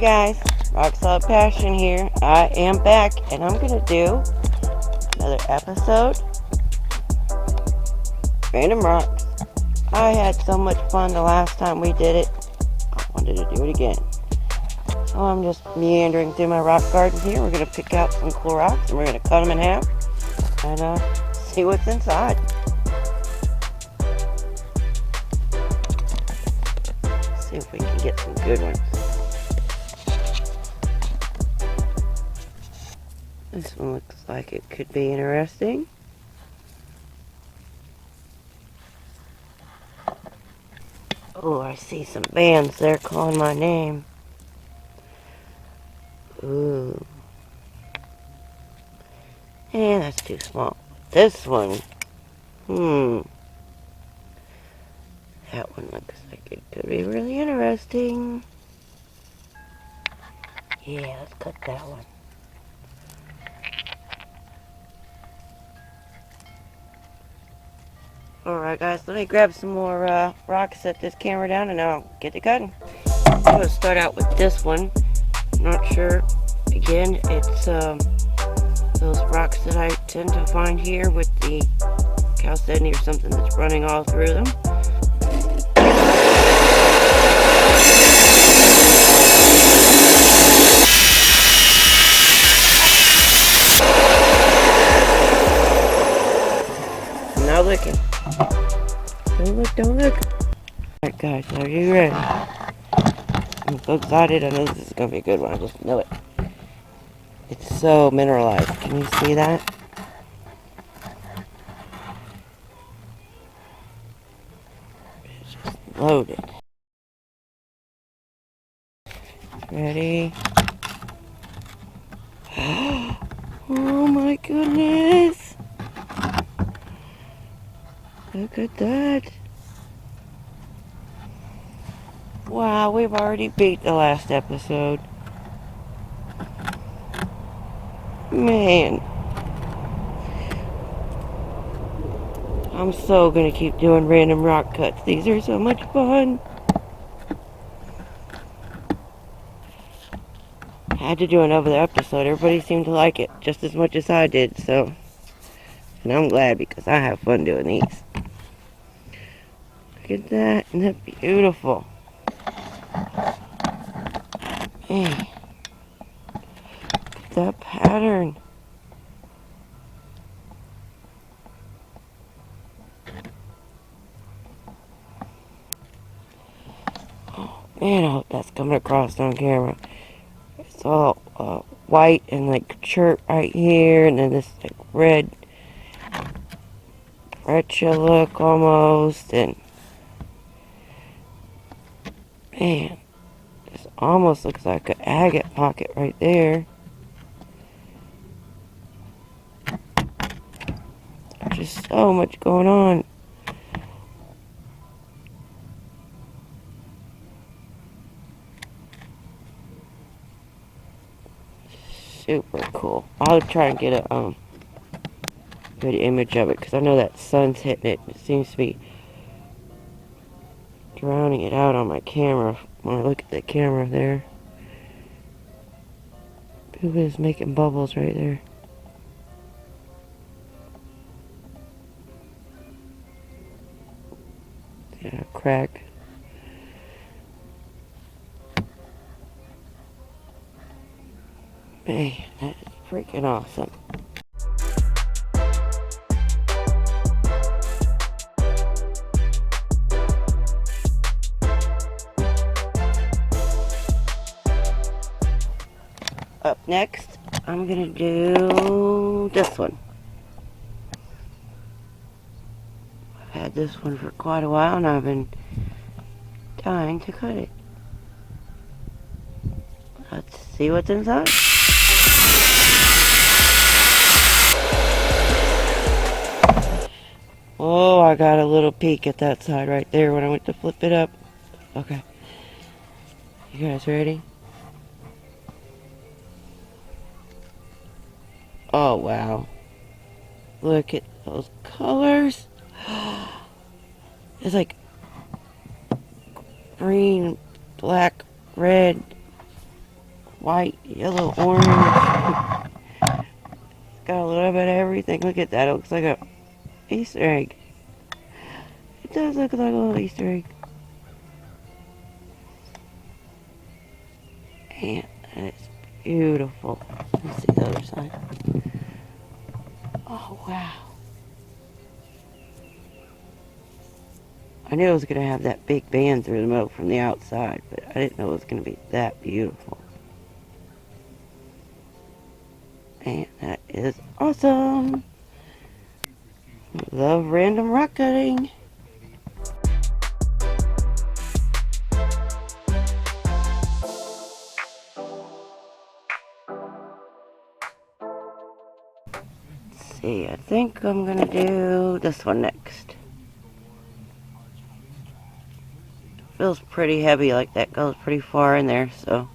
guys, Rock Solid Passion here. I am back and I'm gonna do another episode. Random Rocks. I had so much fun the last time we did it. I wanted to do it again. So I'm just meandering through my rock garden here. We're gonna pick out some cool rocks and we're gonna cut them in half and see what's inside. See if we can get some good ones. This one looks like it could be interesting. Oh, I see some bands there calling my name. Ooh. Yeah, that's too small. This one. That one looks like it could be really interesting. Yeah, let's cut that one. Alright guys, let me grab some more rocks, set this camera down, and I'll get to cutting. I'm going to start out with this one. Not sure. Again, it's those rocks that I tend to find here with the chalcedony or something that's running all through them. Now looking. Don't look. Alright guys, are you ready? I'm so excited. I know this is going to be a good one. I just know it. It's so mineralized. Can you see that? It's just loaded. Ready? Oh my goodness! Look at that. Wow, we've already beat the last episode. Man. I'm so gonna keep doing random rock cuts. These are so much fun. I had to do another episode. Everybody seemed to like it just as much as I did, so. And I'm glad because I have fun doing these. Look at that. Isn't that beautiful? Man. Look at that pattern. Oh, man, I hope that's coming across on camera. It's all white and like chert right here, and then this like red breccia look almost, and man, this almost looks like an agate pocket right there. Just so much going on. Super cool. I'll try and get a good image of it because I know that sun's hitting it. It seems to be drowning it out on my camera when I look at the camera there. It is making bubbles right there. Yeah, crack. Man, that is freaking awesome. Up next, I'm gonna do this one. I've had this one for quite a while and I've been dying to cut it. Let's see what's inside. Oh, I got a little peek at that side right there when I went to flip it up. Okay. You guys ready? Oh, wow. Look at those colors. It's like green, black, red, white, yellow, orange. It's got a little bit of everything. Look at that. It looks like a Easter egg. It does look like a little Easter egg. And it's beautiful. Let's see the other side. Oh, wow. I knew it was going to have that big band through the middle from the outside, but I didn't know it was going to be that beautiful. And that is awesome. Love random rock cutting. Let's see, I think I'm going to do this one next. Feels pretty heavy, like that goes pretty far in there, so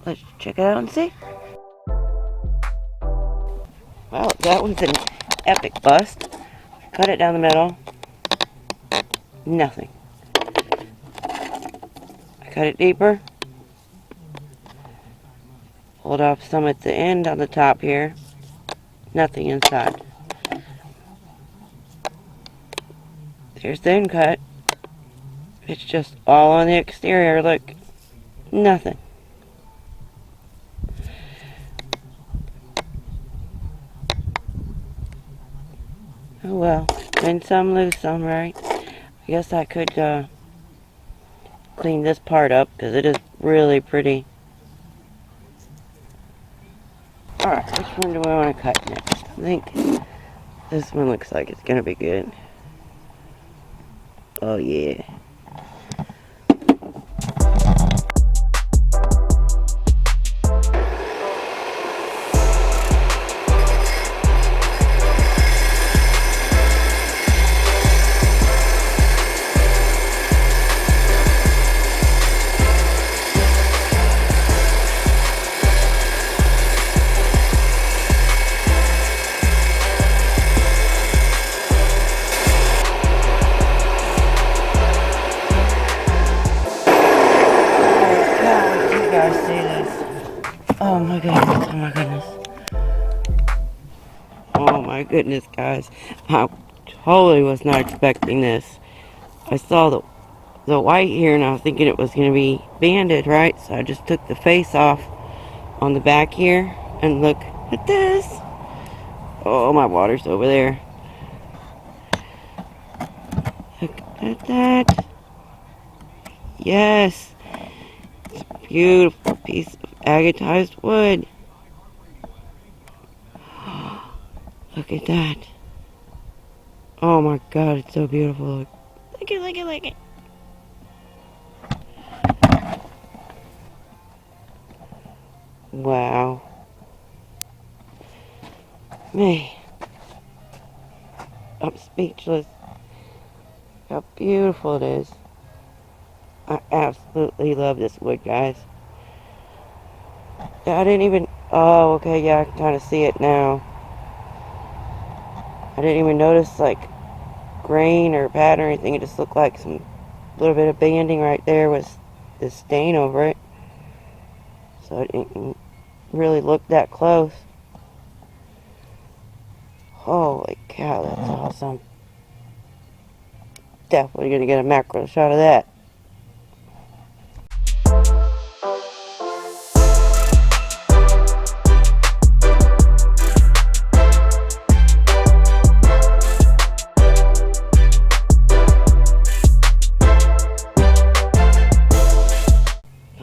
let's check it out and see. Well, that was an epic bust. Cut it down the middle. Nothing. I cut it deeper. Pulled off some at the end on the top here. Nothing inside. There's the end cut. It's just all on the exterior, look. Nothing. Oh well, win some, lose some, right? I guess I could clean this part up because it is really pretty. Alright, which one do I want to cut next? I think this one looks like it's going to be good. Oh yeah. Oh my goodness, oh my goodness. Oh my goodness, guys. I totally was not expecting this. I saw the white here and I was thinking it was going to be banded, right? So I just took the face off on the back here and look at this. Oh, my water's over there. Look at that. Yes. It's a beautiful piece of agatized wood. Look at that. Oh my god, it's so beautiful. Look. Look it, look it, look it. Wow. Man. I'm speechless. How beautiful it is. I absolutely love this wood, guys. I didn't even... Oh, okay, yeah, I can kind of see it now. I didn't even notice, like, grain or pattern or anything. It just looked like some little bit of banding right there with this stain over it. So I didn't really look that close. Holy cow, that's awesome. Definitely gonna get a macro shot of that.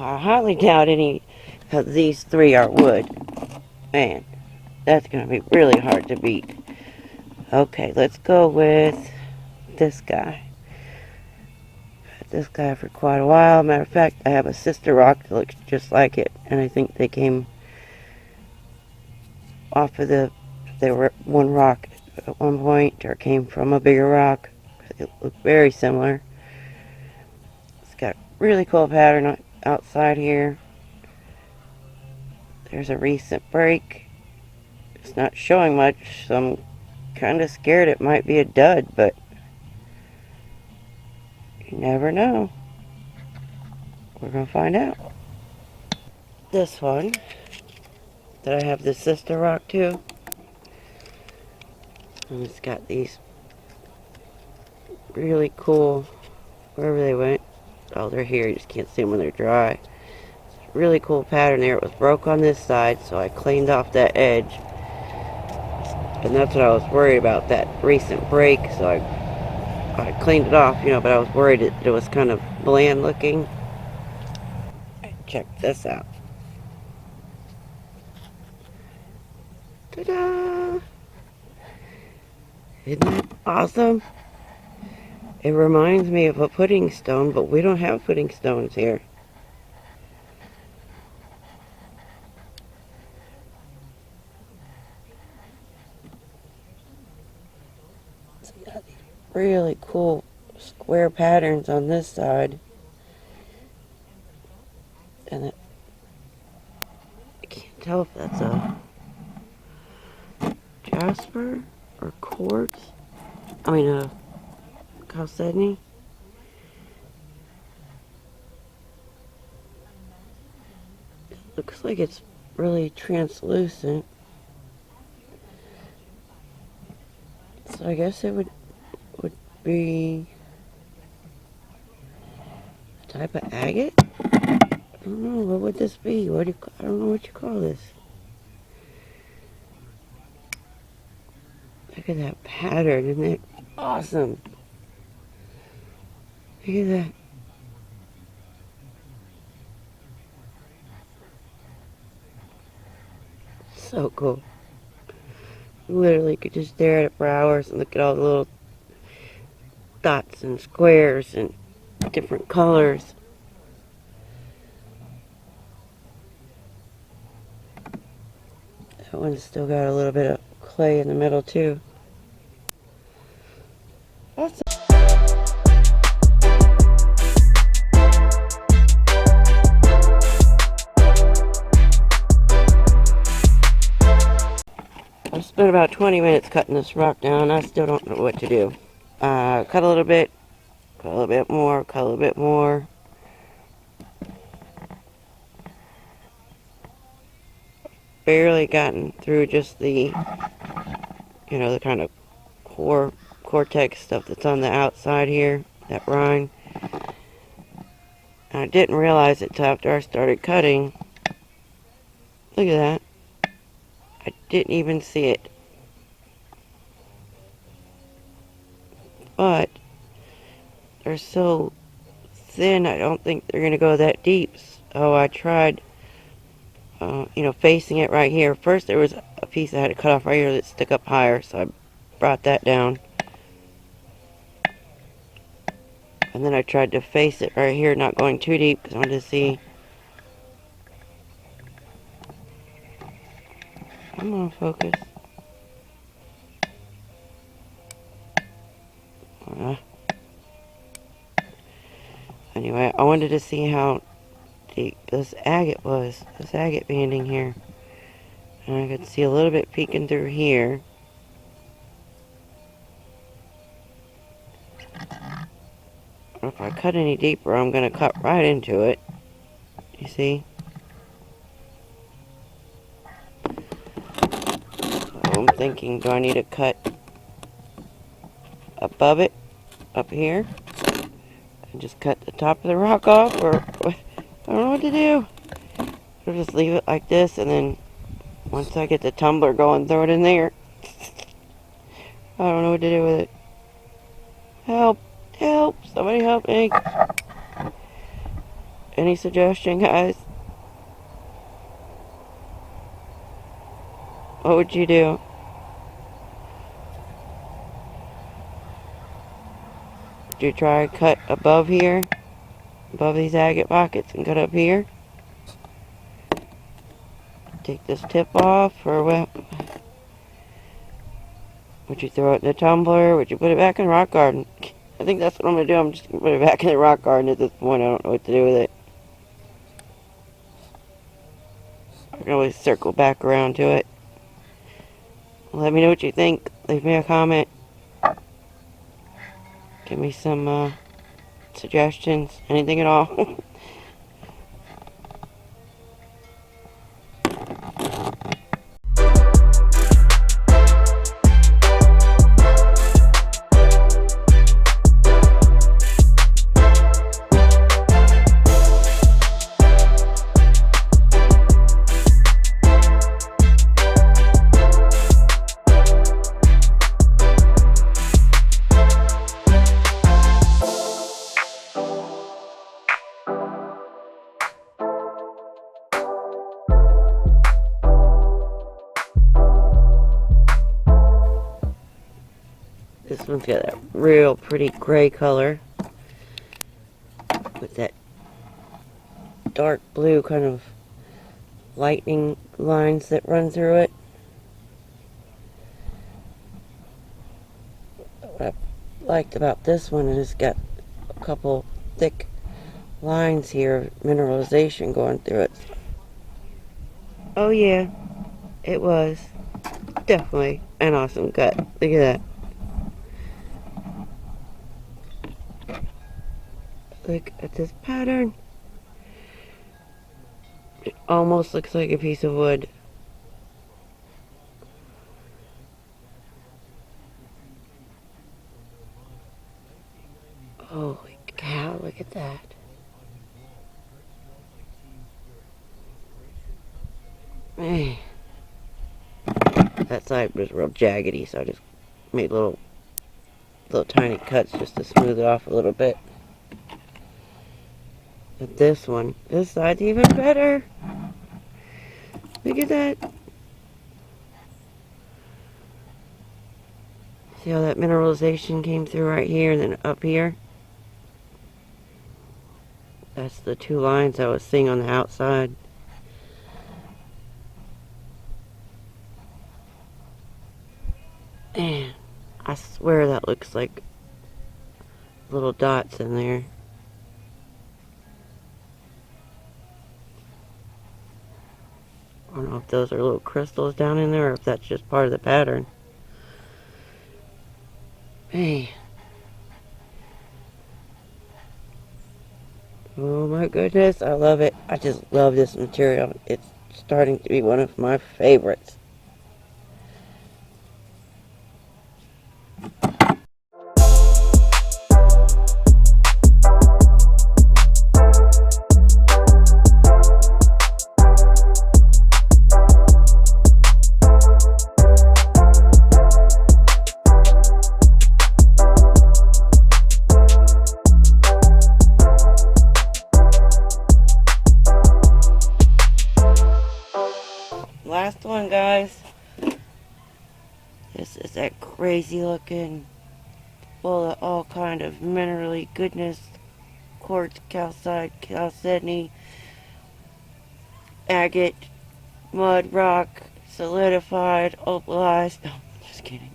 I highly doubt any of these three are wood. Man, that's gonna be really hard to beat. Okay, let's go with this guy. Had this guy for quite a while. Matter of fact, I have a sister rock that looks just like it, and I think they came off of they were one rock at one point, or came from a bigger rock. It looked very similar. It's got a really cool pattern outside here. There's a recent break. It's not showing much, so I'm kind of scared it might be a dud, but you never know. We're going to find out. this one that I have the sister rock to. And it's got these really cool, wherever they went. Oh, they're here. You just can't see them when they're dry. Really cool pattern there. It was broke on this side, so I cleaned off that edge. And that's what I was worried about, that recent break. So I cleaned it off, you know, but I was worried it was kind of bland looking. Check this out. Ta-da! Isn't that awesome? It reminds me of a pudding stone, but we don't have pudding stones here. So you got these really cool square patterns on this side. And I can't tell if that's a jasper or quartz. I mean a chalcedony. It looks like it's really translucent. So I guess it would be a type of agate? I don't know, what would this be? I don't know what you call this. Look at that pattern, isn't it awesome? Look at that. So cool. You literally could just stare at it for hours and look at all the little dots and squares and different colors. That one's still got a little bit of clay in the middle too. Awesome. I've spent about 20 minutes cutting this rock down. I still don't know what to do. Cut a little bit, cut a little bit more, cut a little bit more. Barely gotten through just the, you know, the kind of cortex stuff that's on the outside here, that rind. And I didn't realize it till after I started cutting. Look at that. I didn't even see it. But they're so thin, I don't think they're going to go that deep. So I tried, you know, facing it right here. First there was a piece I had to cut off right here that stuck up higher, so I brought that down. And then I tried to face it right here, not going too deep, because I wanted to see. Come on, focus. Anyway, I wanted to see how deep this agate was. This agate banding here. And I could see a little bit peeking through here. If I cut any deeper, I'm going to cut right into it. You see? So I'm thinking, do I need to cut above it, up here? And just cut the top of the rock off, or I don't know what to do. I'll just leave it like this, and then once I get the tumbler going, throw it in there. I don't know what to do with it. Help! Help! Somebody help me! Any suggestion, guys? What would you do? Would you try to cut above here? Above these agate pockets and cut up here? Take this tip off, or what? Would you throw it in the tumbler? Would you put it back in the rock garden? I think that's what I'm going to do. I'm just going to put it back in the rock garden at this point. I don't know what to do with it. I can always circle back around to it. Let me know what you think. Leave me a comment. Give me some suggestions. Anything at all. This one's got that real pretty gray color with that dark blue kind of lightning lines that run through it. What I liked about this one is it's got a couple thick lines here of mineralization going through it. Oh yeah, it was definitely an awesome cut. Look at that. Look at this pattern. It almost looks like a piece of wood. Holy cow, look at that. Man. That side was real jaggedy, so I just made little tiny cuts just to smooth it off a little bit. But this side's even better. Look at that. See how that mineralization came through right here and then up here? That's the two lines I was seeing on the outside. Man, I swear that looks like little dots in there. I don't know if those are little crystals down in there or if that's just part of the pattern. Man. Oh my goodness, I love it. I just love this material. It's starting to be one of my favorites. Last one, guys. This is that crazy looking, full of all kind of minerally goodness, quartz, calcite, chalcedony, agate, mud, rock, solidified, opalized. No, just kidding.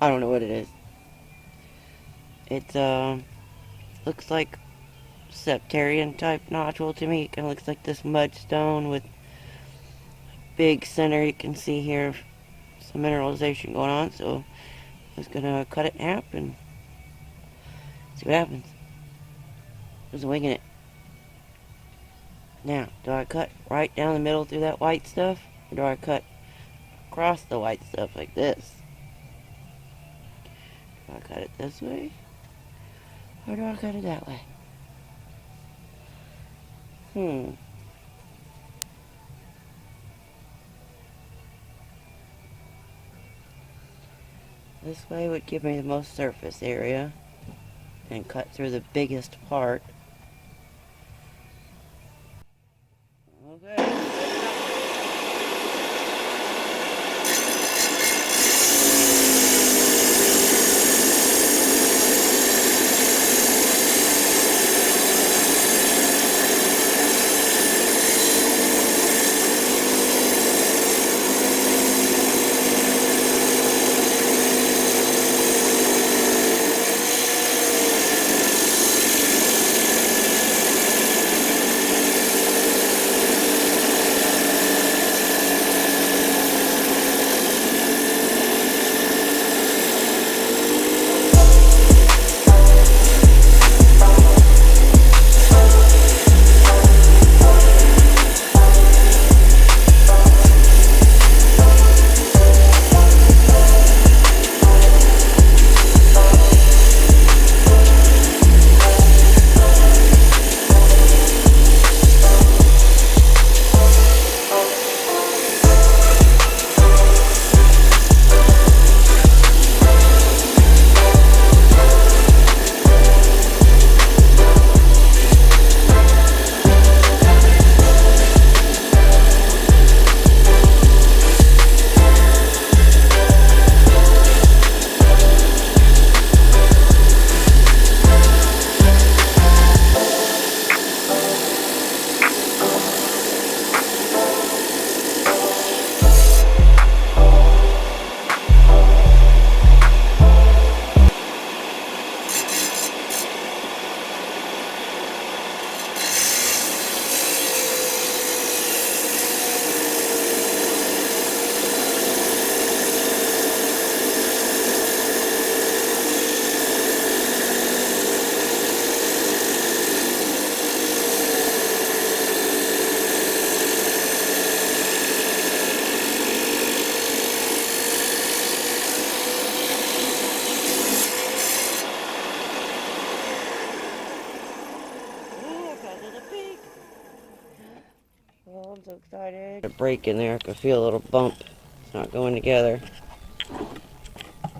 I don't know what it is. It looks like Septarian type nodule to me. It kind of looks like this mudstone with big center. You can see here some mineralization going on, so I was gonna cut it in half and see what happens. Just winging it. Now, do I cut right down the middle through that white stuff, or do I cut across the white stuff like this? Do I cut it this way, or do I cut it that way? This way would give me the most surface area and cut through the biggest part. Okay. Decided a break in there. I could feel a little bump. It's not going together.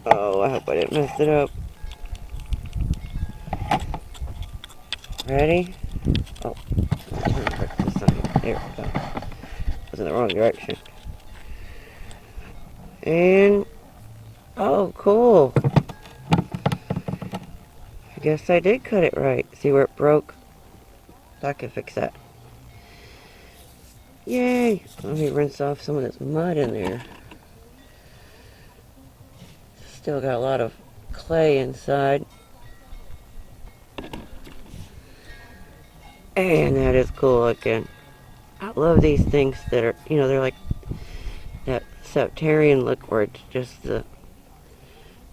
Oh, I hope I didn't mess it up. Ready? Oh, turn back to the side. There we go. Was in the wrong direction. And oh, cool. I guess I did cut it right. See where it broke? I can fix that. Yay! Let me rinse off some of this mud in there. Still got a lot of clay inside. And that is cool looking. I love these things that are, you know, they're like that Septarian look where it's just the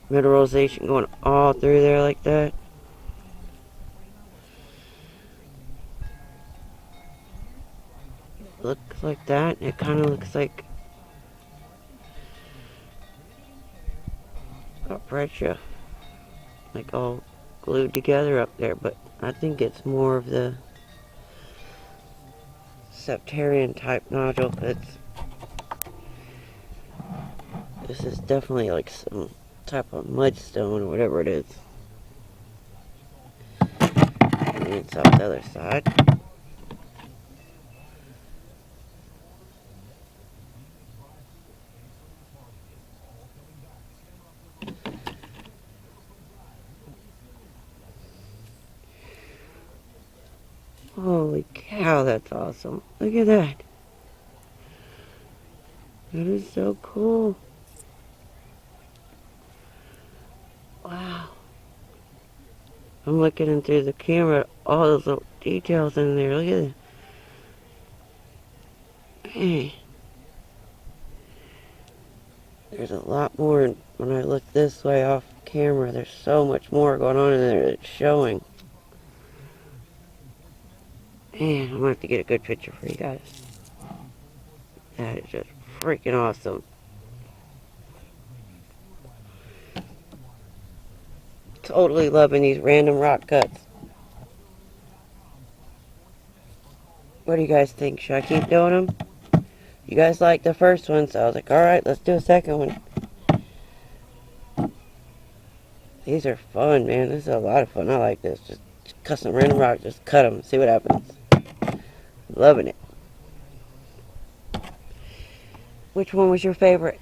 mineralization going all through there like that. Looks like that. It kind of looks like a breccia, like all glued together up there, but I think it's more of the Septarian type nodule. This is definitely like some type of mudstone or whatever it is. And it's off the other side. Holy cow, that's awesome. Look at that. That is so cool. Wow. I'm looking in through the camera, all those little details in there. Look at that. Hey. There's a lot more when I look this way off camera. There's so much more going on in there that's showing. Man, I'm going to have to get a good picture for you guys. That is just freaking awesome. Totally loving these random rock cuts. What do you guys think? Should I keep doing them? You guys liked the first one, so I was like, alright, let's do a second one. These are fun, man. This is a lot of fun. I like this. Just cut some random rock, just cut them, see what happens. Loving it. Which one was your favorite?